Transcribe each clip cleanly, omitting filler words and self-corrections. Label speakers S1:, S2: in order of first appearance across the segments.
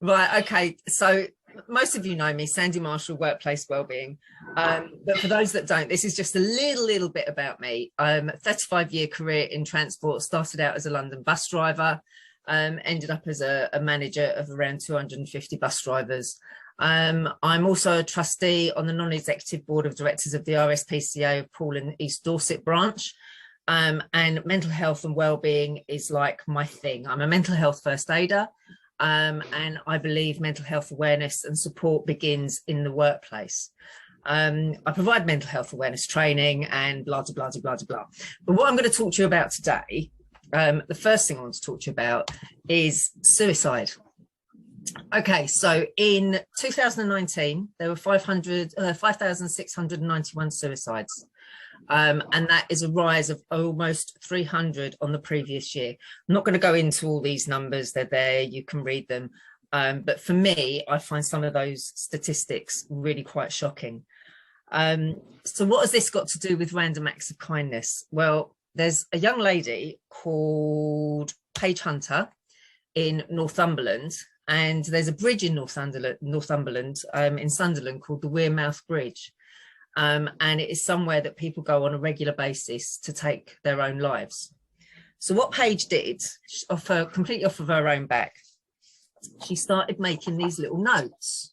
S1: Right, okay. So most of you know me, Sandy Marshall, Workplace Wellbeing. But for those that don't, this is just a little bit about me. 35-year career in transport, started out as a London bus driver, ended up as a manager of around 250 bus drivers. I'm also a trustee on the non-executive board of directors of the RSPCA of Poole and East Dorset branch. And mental health and wellbeing is like my thing. I'm a mental health first aider. And I believe mental health awareness and support begins in the workplace. I provide mental health awareness training and blah, blah, blah, blah, blah. But what I'm going to talk to you about today, the first thing I want to talk to you about is suicide. Okay, so in 2019, there were 5,691 suicides. And that is a rise of almost 300 on the previous year. I'm not going to go into all these numbers. They're there. You can read them. But for me, I find some of those statistics really quite shocking. So what has this got to do with random acts of kindness? Well, there's a young lady called Paige Hunter in Northumberland, and there's a bridge in Northumberland in Sunderland called the Wearmouth Bridge. And it is somewhere that people go on a regular basis to take their own lives. So what Paige did, completely off of her own back, she started making these little notes.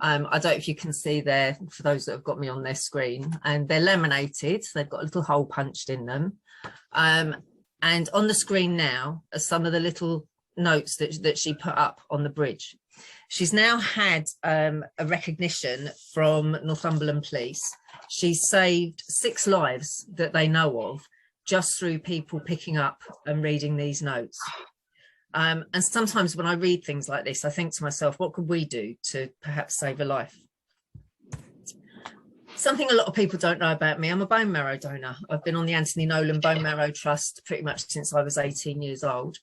S1: I don't know if you can see there, for those that have got me on their screen, and they're laminated. They've got a little hole punched in them. And on the screen now are some of the little notes that she put up on the bridge. She's now had a recognition from Northumberland Police. She's saved 6 lives that they know of just through people picking up and reading these notes. And sometimes when I read things like this, I think to myself, what could we do to perhaps save a life? Something a lot of people don't know about me, I'm a bone marrow donor. I've been on the Anthony Nolan Bone Marrow Trust pretty much since I was 18 years old.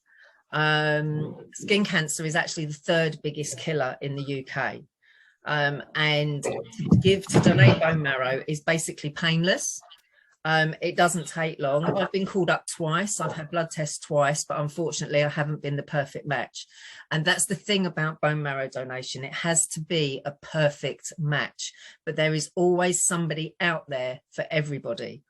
S1: Skin cancer is actually the 3rd biggest killer in the UK. And to donate bone marrow is basically painless. It doesn't take long. I've been called up twice. I've had blood tests twice, but unfortunately I haven't been the perfect match. And that's the thing about bone marrow donation. It has to be a perfect match, but there is always somebody out there for everybody.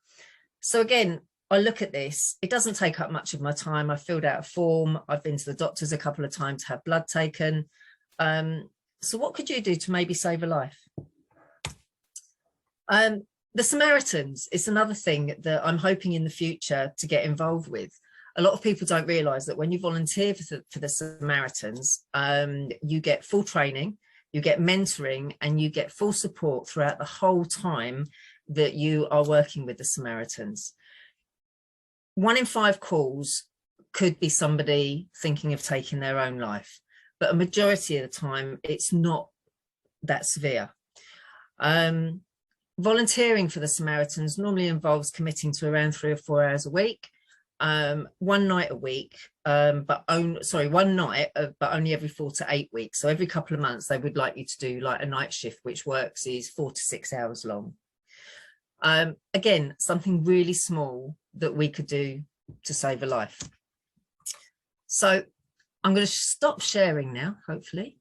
S1: So again, I look at this, it doesn't take up much of my time. I filled out a form. I've been to the doctors a couple of times, have blood taken. So what could you do to maybe save a life? The Samaritans is another thing that I'm hoping in the future to get involved with. A lot of people don't realise that when you volunteer for the Samaritans, you get full training, you get mentoring, and you get full support throughout the whole time that you are working with the Samaritans. 1 in 5 calls could be somebody thinking of taking their own life, but a majority of the time it's not that severe. Volunteering for the Samaritans normally involves committing to around 3 or 4 hours a week, 1 night a week, but only every 4 to 8 weeks. So every couple of months they would like you to do like a night shift, which works is 4 to 6 hours long. Again, something really small that we could do to save a life. So I'm going to stop sharing now, hopefully.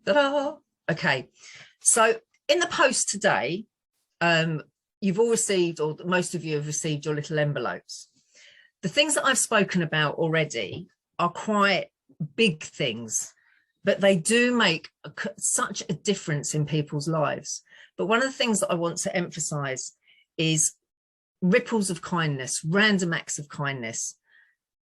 S1: Ta-da! Okay, so in the post today, you've all received, or most of you have received, your little envelopes. The things that I've spoken about already are quite big things, but they do make such a difference in people's lives. But one of the things that I want to emphasize is ripples of kindness, random acts of kindness.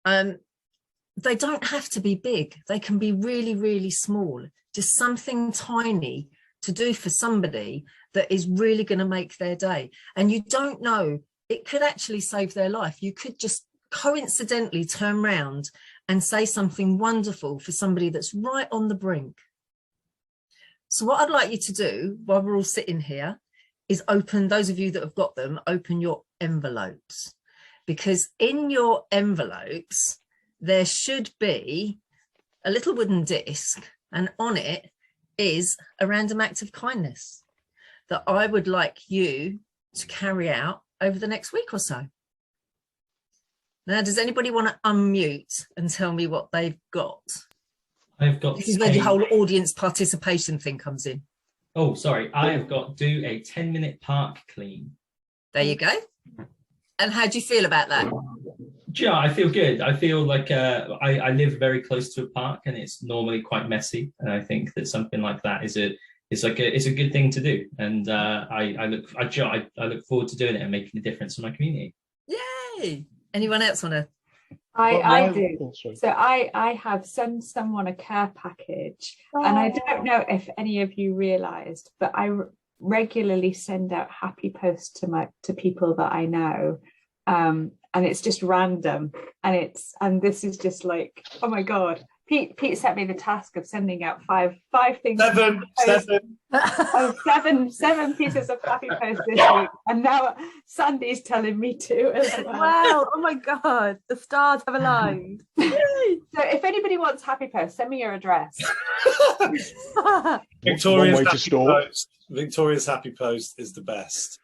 S1: They don't have to be big. They can be really, really small, just something tiny to do for somebody that is really going to make their day. And you don't know, it could actually save their life. You could just coincidentally turn around and say something wonderful for somebody that's right on the brink. So what I'd like you to do while we're all sitting here is open, those of you that have got them, open your envelopes, because in your envelopes there should be a little wooden disc, and on it is a random act of kindness that I would like you to carry out over the next week or so. Now, does anybody want to unmute and tell me what they've got?
S2: I've got.
S1: This is where the whole audience participation thing comes in.
S2: Oh, sorry. I have got do a 10-minute park clean.
S1: There you go. And how do you feel about that?
S2: Yeah, I feel good. I feel like I live very close to a park, and it's normally quite messy. And I think that something like that is a good thing to do. And I look forward to doing it and making a difference in my community.
S1: Yay! Anyone else want to?
S3: I do. So I have sent someone a care package, and I don't know if any of you realised, but I regularly send out happy posts to people that I know, and it's just random, and this is just like, oh my god. Pete set me the task of sending out five things. Seven pieces of happy post this week, and now Sandi's telling me to as well.
S4: Wow! Oh my god, the stars have aligned.
S3: So if anybody wants happy post, send me your address.
S5: Victoria's happy post is the best.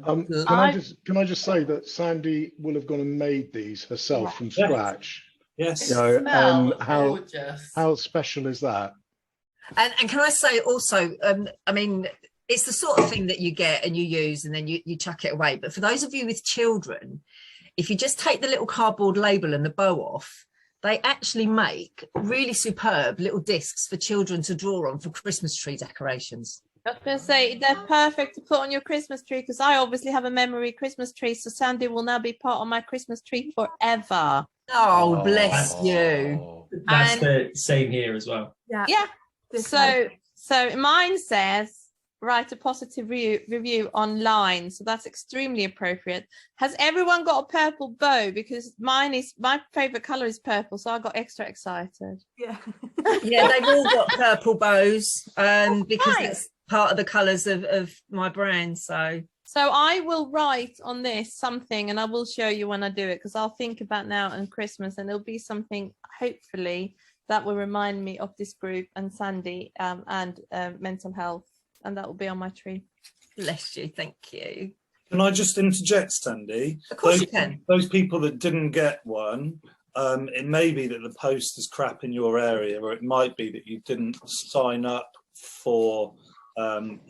S5: Can I just say that Sandi will have gone and made these herself from scratch.
S6: Yes.
S5: How special is that?
S1: And can I say also, I mean, it's the sort of thing that you get and you use and then you chuck it away. But for those of you with children, if you just take the little cardboard label and the bow off, they actually make really superb little discs for children to draw on for Christmas tree decorations.
S4: I was going to say, they're perfect to put on your Christmas tree, because I obviously have a memory Christmas tree, so Sandi will now be part of my Christmas tree forever.
S1: Oh, bless you.
S2: That's the same here as well.
S4: Yeah. So mine says, write a positive review online. So that's extremely appropriate. Has everyone got a purple bow? Because my favorite color is purple, so I got extra excited.
S1: Yeah, they've all got purple bows, because that's part of the colors of my brand.
S4: So I will write on this something, and I will show you when I do it, because I'll think about now and Christmas, and it'll be something hopefully that will remind me of this group and Sandi and mental health, and that will be on my tree.
S1: Bless you. Thank you.
S5: Can I just interject, Sandi?
S1: Of course you can.
S5: Those people that didn't get one, it may be that the post is crap in your area, or it might be that you didn't sign up for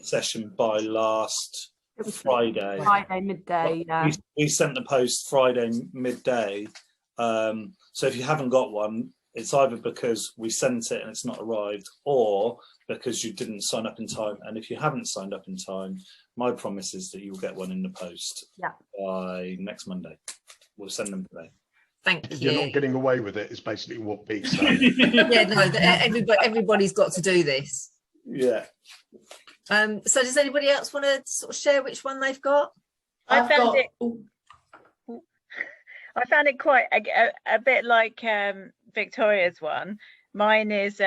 S5: session by last Friday midday. We sent the post Friday midday, so if you haven't got one, it's either because we sent it and it's not arrived, or because you didn't sign up in time. And if you haven't signed up in time, my promise is that you'll get one in the post by next Monday. We'll send them today.
S1: Thank you.
S5: You're not getting away with it is basically what Pete's saying.
S1: Yeah, no, everybody's got to do this.
S5: Yeah.
S1: So does anybody else want to sort of share which one they've got?
S6: I found it quite a bit like Victoria's one. Mine is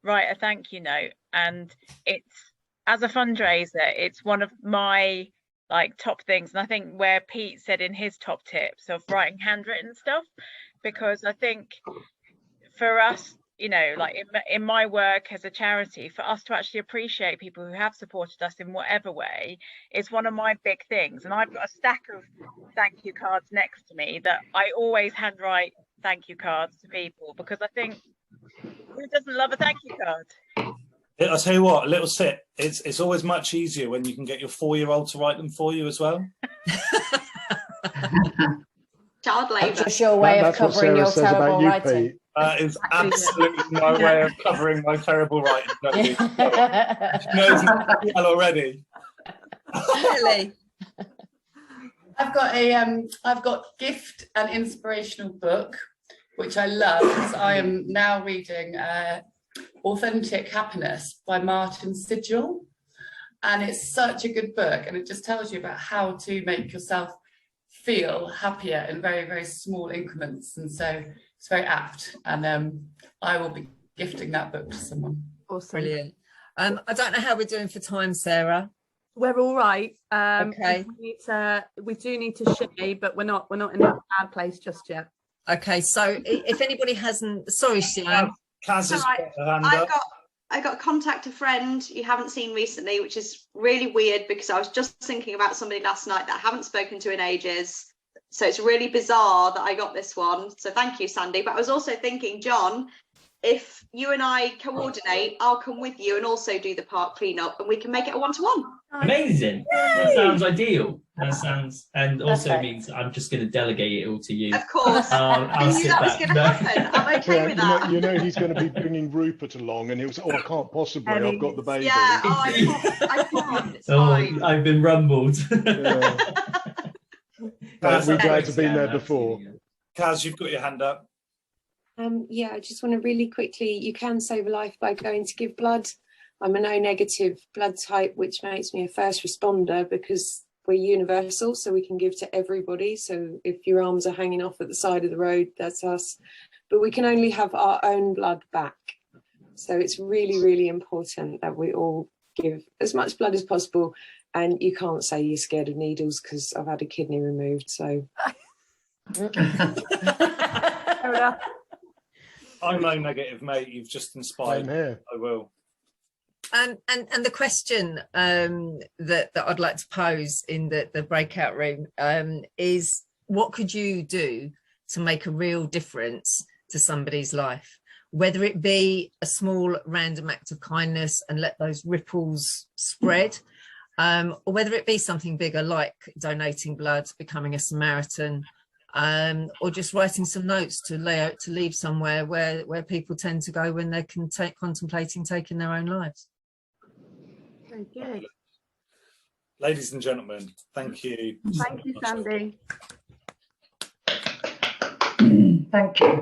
S6: write a thank you note, and it's, as a fundraiser, it's one of my top things, and I think where Pete said in his top tips of writing handwritten stuff, because I think for us, in my work as a charity, for us to actually appreciate people who have supported us in whatever way is one of my big things. And I've got a stack of thank you cards next to me that I always handwrite thank you cards to people, because I think, who doesn't love a thank you card?
S5: I'll tell you what, a little tip. It's always much easier when you can get your 4-year-old to write them for you as well.
S7: Child labour.
S8: That's just your way of covering your terrible writing.
S5: That is absolutely my way of covering my terrible writing. She knows me well already.
S1: Really?
S9: I've got gift and inspirational book, which I love, because I am now reading Authentic Happiness by Martin Sigel, and it's such a good book, and it just tells you about how to make yourself feel happier in very, very small increments, and so it's very apt, and I will be gifting that book to someone.
S1: Awesome. Brilliant. I don't know how we're doing for time, Sarah.
S4: We're all right.
S1: Okay.
S4: We do need to share, but we're not in a bad place just yet.
S1: Okay, so if anybody hasn't, sorry, Sian.
S5: Kaz has got her hand up.
S7: I got contact a friend you haven't seen recently, which is really weird, because I was just thinking about somebody last night that I haven't spoken to in ages. So it's really bizarre that I got this one. So thank you, Sandi. But I was also thinking, John, if you and I coordinate, I'll come with you and also do the park cleanup, and we can make it a one-to-one.
S2: Amazing. That sounds ideal. That sounds, and also means I'm just going to delegate it all to you.
S7: Of course.
S2: I'll sit
S7: that was
S2: back.
S7: going to happen. I'm okay with that.
S8: You know he's going to be bringing Rupert along, and he'll say, "Oh, I can't possibly. I've got the baby."
S7: Yeah. Oh, I can't. It's fine.
S2: I've been rumbled.
S8: We're glad to be there before.
S5: Kaz, you've got your hand up.
S10: Yeah, I just want to really quickly, you can save a life by going to give blood. I'm an O negative blood type, which makes me a first responder because we're universal, so we can give to everybody. So if your arms are hanging off at the side of the road, that's us. But we can only have our own blood back. So it's really, really important that we all give as much blood as possible. And you can't say you're scared of needles because I've had a kidney removed. So.
S5: I'm O negative, mate. You've just inspired me. I will.
S1: And the question that I'd like to pose in the breakout room is, what could you do to make a real difference to somebody's life? Whether it be a small random act of kindness and let those ripples spread, or whether it be something bigger like donating blood, becoming a Samaritan, or just writing some notes to leave somewhere where people tend to go when they're contemplating taking their own lives.
S4: Very good.
S5: Ladies and gentlemen, thank you.
S4: Thank you, Sandi.
S9: Thank you.